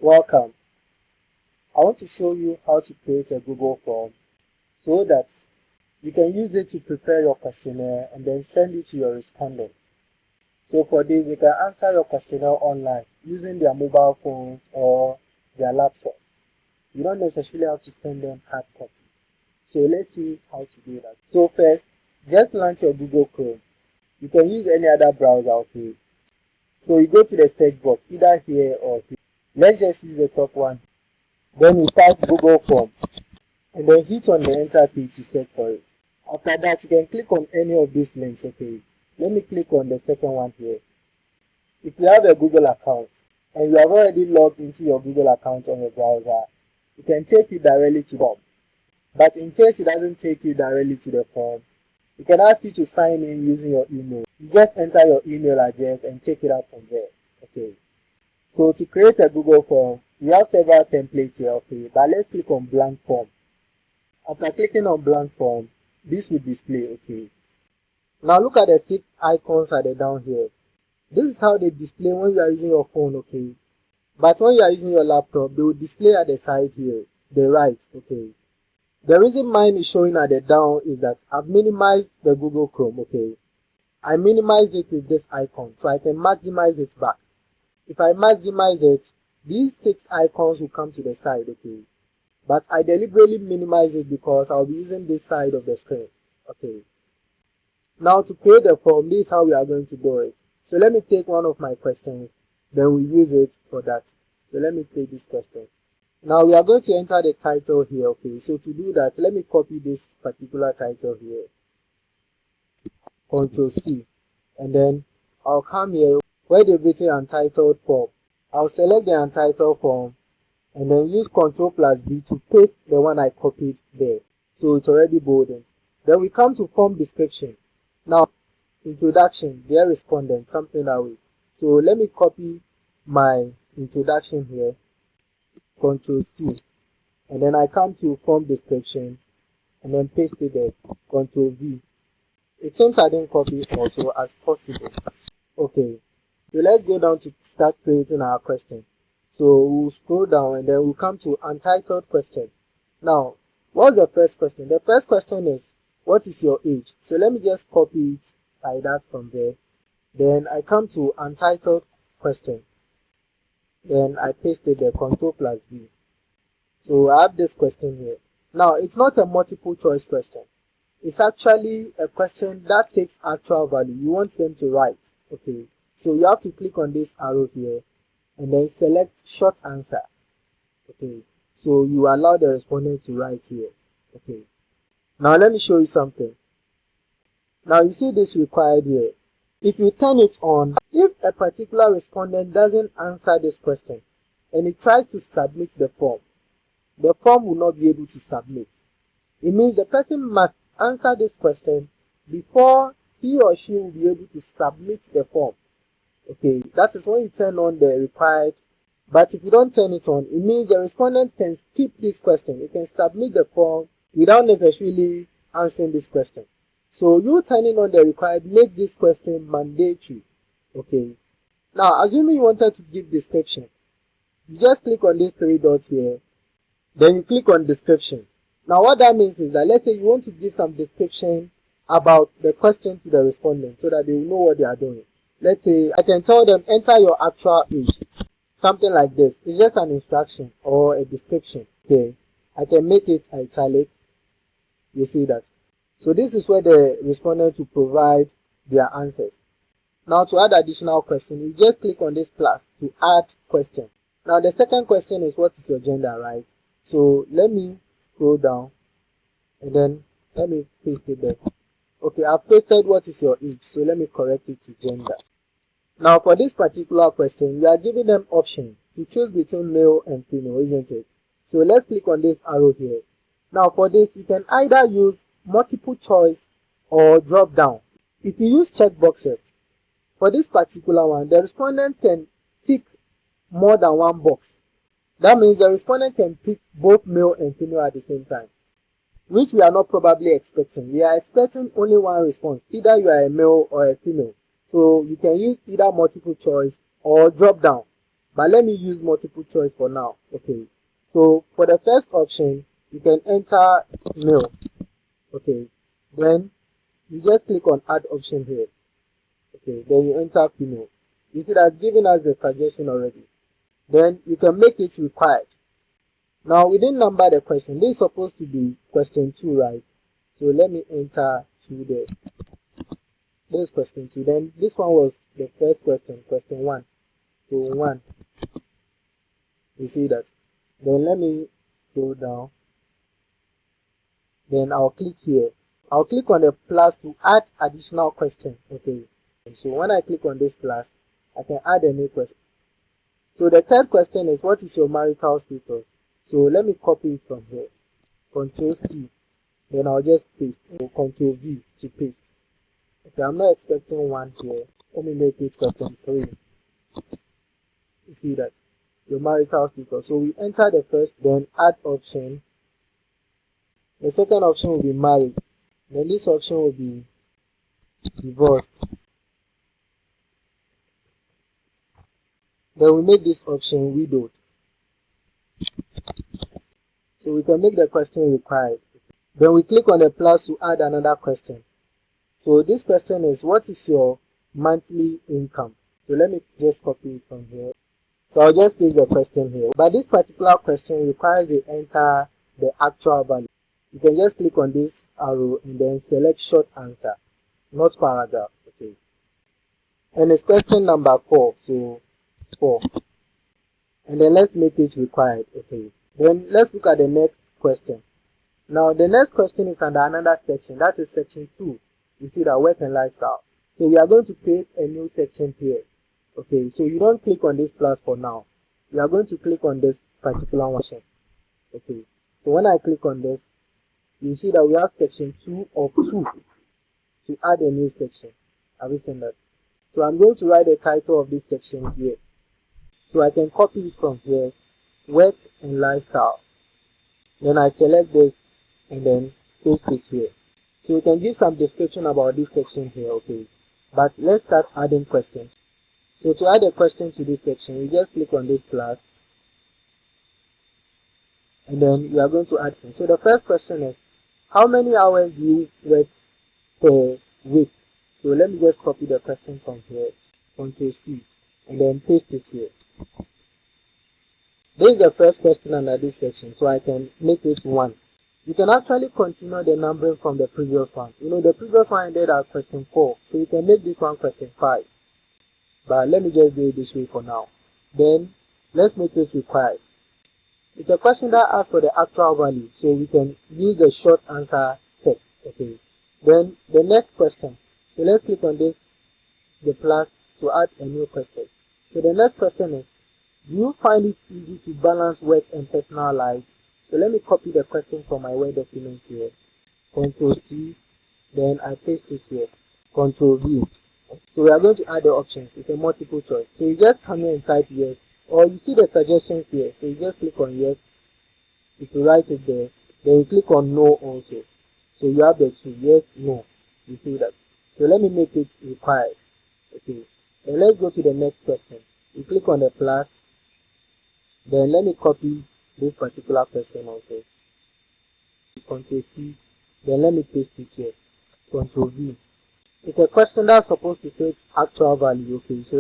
Welcome. I want to show you how to create a Google form so that you can use it to prepare your questionnaire and then send it to your respondent. So for this, you can answer your questionnaire online using their mobile phones or their laptops. You don't necessarily have to send them hard copy. So let's see how to do that. So first, just launch your Google Chrome. You can use any other browser, okay? So you go to the search box, either here or here. Let's just use the top one. Then you type Google Form and then hit on the enter key to search for it. After that, you can click on any of these links, okay? Let me click on the second one here. If you have a Google account and you have already logged into your Google account on your browser, it can take you directly to the form. But in case it doesn't take you directly to the form, it can ask you to sign in using your email. You just enter your email address and take it out from there, okay? So to create a Google form, we have several templates here, okay? But let's click on blank form. After clicking on blank form, this will display, okay? Now look at the 6 icons at the down here. This is how they display when you are using your phone, okay? But when you are using your laptop, they will display at the side here, the right, okay? The reason mine is showing at the down is that I've minimized the Google Chrome, okay? I minimized it with this icon, so I can maximize it back. If I maximize it, these 6 icons will come to the side, okay? But I deliberately minimize it because I'll be using this side of the screen, okay? Now to create the form, this is how we are going to do it. So let me take one of my questions, then we use it for that. So let me take this question. Now we are going to enter the title here, okay? So to do that, let me copy this particular title here. Ctrl C. And then I'll come here where they've written untitled form. I'll select the untitled form and then use Ctrl+V to paste the one I copied there. So it's already bolded. Then we come to form description. Now, introduction, dear respondent, something that way. So let me copy my introduction here, Ctrl C, and then I come to form description and then paste it there, Ctrl V. It seems I didn't copy also as possible. Okay, so let's go down to start creating our question. So we'll scroll down and then we'll come to untitled question. Now, what's the first question? The first question is, what is your age? So let me just copy it like that from there. Then I come to untitled question. Then I paste it there, Ctrl+V. So I have this question here. Now, it's not a multiple choice question. It's actually a question that takes actual value. You want them to write, okay? So you have to click on this arrow here and then select short answer, okay? So you allow the respondent to write here, okay? Now let me show you something. Now you see this required here. If you turn it on, if a particular respondent doesn't answer this question and it tries to submit the form will not be able to submit. It means the person must answer this question before he or she will be able to submit the form. Okay, that is when you turn on the required. But if you don't turn it on, it means the respondent can skip this question. It can submit the form without necessarily answering this question. So you turning on the required make this question mandatory. Okay. Now, assuming you wanted to give description, you just click on these 3 dots here. Then you click on description. Now what that means is that let's say you want to give some description about the question to the respondent so that they will know what they are doing. Let's say I can tell them enter your actual age. Something like this. It's just an instruction or a description. Okay. I can make it italic. You see that. So this is where the respondent will provide their answers. Now to add additional question, you just click on this plus to add question. Now the second question is what is your gender, right? So let me scroll down and then let me paste it there. Okay, I've pasted what is your age, so let me correct it to gender. Now for this particular question, we are giving them option to choose between male and female, isn't it? So let's click on this arrow here. Now for this, you can either use multiple choice or drop down. If you use checkboxes, for this particular one, the respondent can tick more than one box. That means the respondent can pick both male and female at the same time, which we are not probably expecting. We are expecting only one response. Either you are a male or a female. So you can use either multiple choice or drop down. but let me use multiple choice for now. Okay, so for the first option, you can enter male. Okay, then you just click on add option here. Okay, then you enter female. You see that's giving us the suggestion already. Then you can make it required. Now we didn't number the question. This is supposed to be question 2, right? So let me enter 2 there. This is question 2. Then this one was the first question, question 1. So 1. You see that? Then let me scroll down. Then I'll click here. I'll click on the plus to add additional question. Okay. So when I click on this plus, I can add a new question. So the third question is, what is your marital status? So let me copy it from here. Control C. Then I'll just paste. Control V to paste. Okay, I'm not expecting 1 here. Let me make it question 3. You see that? Your marital status. So we enter the first, then add option. The second option will be married. Then this option will be divorced. Then we make this option widowed. So we can make the question required. Then we click on the plus to add another question. So this question is, what is your monthly income? So let me just copy it from here. So I'll just paste the question here. But this particular question requires you enter the actual value. You can just click on this arrow and then select short answer, not paragraph. Okay. And it's question number 4. So 4. And then let's make it required. Okay. Then let's look at the next question. Now the next question is under another section. That is section 2. You see that, work and lifestyle. So we are going to create a new section here. Okay, so you don't click on this plus for now. You are going to click on this particular one. Okay, so when I click on this, you see that we have section 2 of 2 to add a new section. Have you seen that? So I'm going to write the title of this section here. So I can copy it from here, work and lifestyle. Then I select this and then paste it here. So we can give some description about this section here, okay. But let's start adding questions. So to add a question to this section, we just click on this plus. And then we are going to add. So the first question is, how many hours do you work per week? So let me just copy the question from here, Ctrl C, and then paste it here. This is the first question under this section, so I can make it 1. You can actually continue the numbering from the previous one. You know, the previous one ended at question 4, so you can make this one question 5. But let me just do it this way for now. Then let's make it required. It's a question that asks for the actual value, so we can use the short answer text. Okay. Then the next question. So let's click on this, the plus, to add a new question. So the next question is, do you find it easy to balance work and personal life? So let me copy the question from my Word document here. Ctrl C, then I paste it here. Ctrl V. So we are going to add the options. It's a multiple choice. So you just come here and type yes. Or you see the suggestions here. So you just click on yes. It will write it there. Then you click on no also. So you have the 2. Yes, no. You see that. So let me make it required. Okay. Then let's go to the next question. You click on the plus. Then let me copy this particular question also. Ctrl C. Then let me paste it here. Ctrl V. It's a question that's supposed to take actual value. Okay, so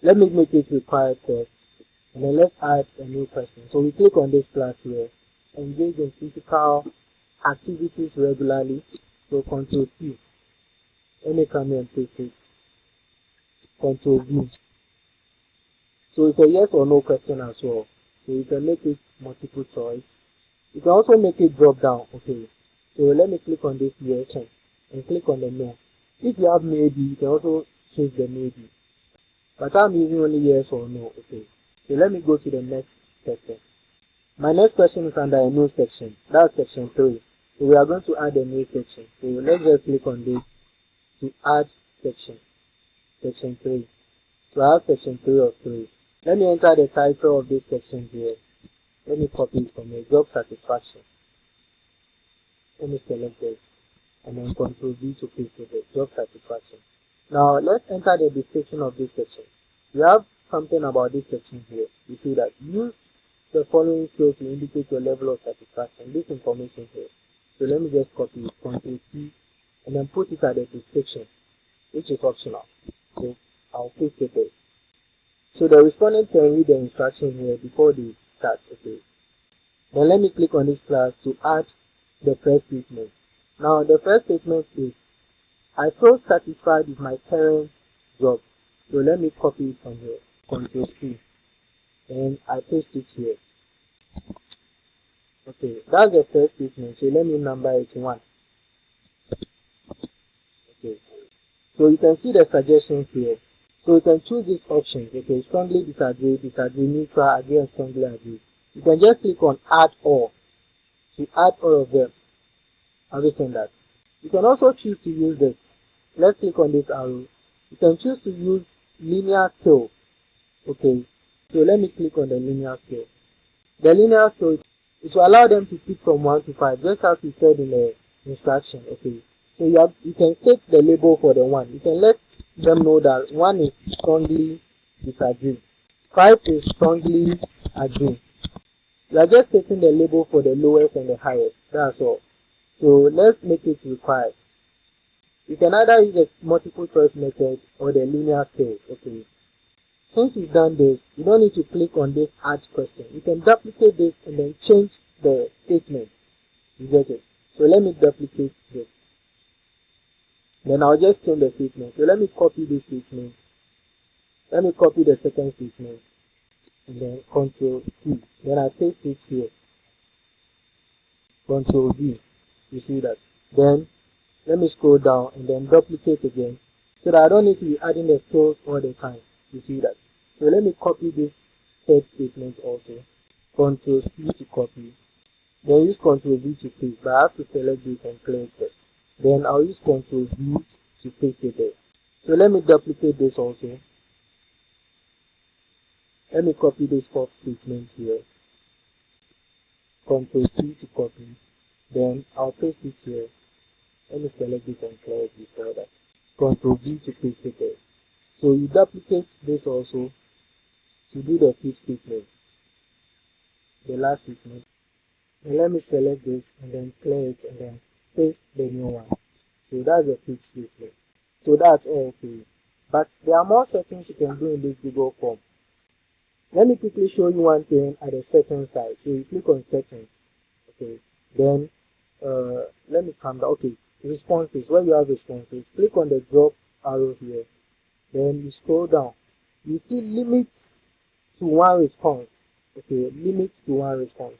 let me make it required first, and then let's add a new question. So we click on this plus here. Engage in physical activities regularly. So Ctrl C. Let me come here and paste it. Ctrl V. So it's a yes or no question as well. So you can make it multiple choice. You can also make it drop down. Okay. So let me click on this yes and click on the no. If you have maybe, you can also choose the maybe. But I'm using only yes or no. Okay. So let me go to the next question. My next question is under a new section. That's section 3. So we are going to add a new section. So let's just click on this to add section. Section 3. So I have section 3 of 3. Let me enter the title of this section here. Let me copy it from here. Job satisfaction. Let me select this and then Ctrl V to paste it there. Job satisfaction. Now let's enter the description of this section. You have something about this section here. You see that use the following skill to indicate your level of satisfaction. This information here. So let me just copy it, Ctrl C, and then put it at the description, which is optional. So I'll paste it there. So the respondent can read the instruction here before they start. Okay. Then let me click on this plus to add the first statement. Now the first statement is, I feel satisfied with my current job. So let me copy it from here, Ctrl C, and I paste it here. Okay, that's the first statement. So let me number it 1. Okay, so you can see the suggestions here. So you can choose these options. Okay, strongly disagree, disagree, neutral, agree, and strongly agree. You can just click on add all to add all of them. Have you seen that? You can also choose to use this. Let's click on this arrow. You can choose to use linear scale. Okay, so let me click on the linear scale. The linear scale, it will allow them to pick from 1 to 5, just as we said in the instruction. Okay, so you can state the label for the 1. You can let them know that 1 is strongly disagree, 5 is strongly agree. You are just stating the label for the lowest and the highest. That's all. So let's make it required. You can either use a multiple choice method or the linear scale. Okay. Since you've done this, you don't need to click on this add question. You can duplicate this and then change the statement. You get it? So let me duplicate this. Then I'll just change the statement. So let me copy this statement. Let me copy the second statement. And then Ctrl C. Then I paste it here. Ctrl V. You see that? Then let me scroll down and then duplicate again, so that I don't need to be adding the scales all the time. You see that? So let me copy this third statement also. Ctrl C to copy. Then use Ctrl V to paste, but I have to select this and clear it first. Then I'll use Ctrl V to paste it there. So let me duplicate this also. Let me copy this fourth statement here. Ctrl C to copy. Then I'll paste it here. Let me select this and clear it before that. Ctrl V to paste it there. So you duplicate this also to do the fifth statement, the last statement. And let me select this and then clear it and then paste the new one. So that's the fifth statement. So that's all okay. But there are more settings you can do in this Google form. Let me quickly show you one thing at the settings side. So you click on settings. Okay. Then let me come down. Okay. Responses. Where you have responses, click on the drop arrow here. Then you scroll down. You see limit to 1 response. Okay, limit to 1 response.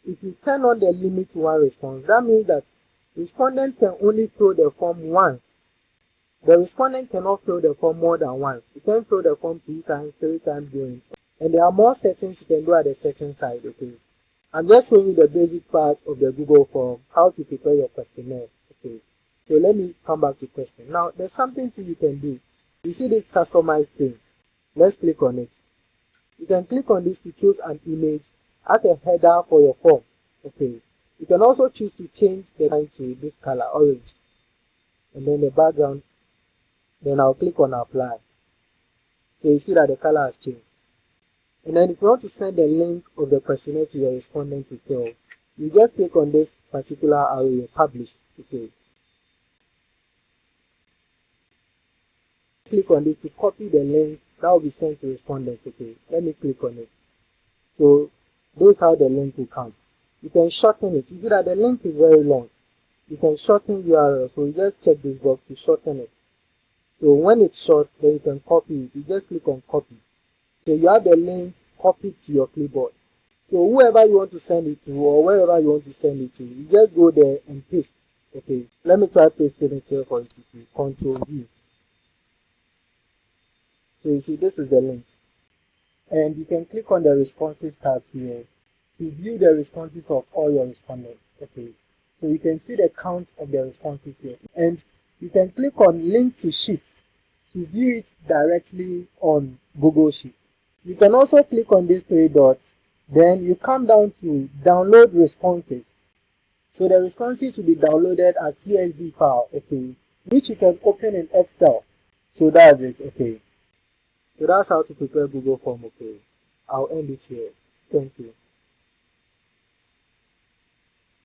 If you turn on the limit to 1 response, that means that respondent can only fill the form once. The respondent cannot fill the form more than once. You can fill the form 2 times, 3 times going. And there are more settings you can do at the settings side. Okay, I'm just showing you the basic part of the Google form, how to prepare your questionnaire. Okay, so let me come back to question. Now, there's something too you can do. You see this customize thing. Let's click on it. You can click on this to choose an image as a header for your form. Okay. You can also choose to change the line to this color, orange. And then the background. Then I'll click on apply. So you see that the color has changed. And then if you want to send the link of the questionnaire to your respondent to fill, you just click on this particular arrow, publish. Okay. Click on this to copy the link that will be sent to respondents. Okay, let me click on it. So this is how the link will come. You can shorten it. You see that the link is very long. You can shorten URL. So you just check this box to shorten it. So when it's short, then you can copy it. You just click on copy. So you have the link copied to your clipboard. So whoever you want to send it to or wherever you want to send it to, you just go there and paste. Okay, let me try pasting it here for you to see. Ctrl V. So you see this is the link. And you can click on the responses tab here to view the responses of all your respondents. Okay, so you can see the count of the responses here. And you can click on link to sheets to view it directly on Google Sheets. You can also click on these 3 dots. Then you come down to download responses. So the responses will be downloaded as CSV file, okay, which you can open in Excel. So that's it. Okay. So that's how to prepare Google form. Okay. I'll end it here. Thank you.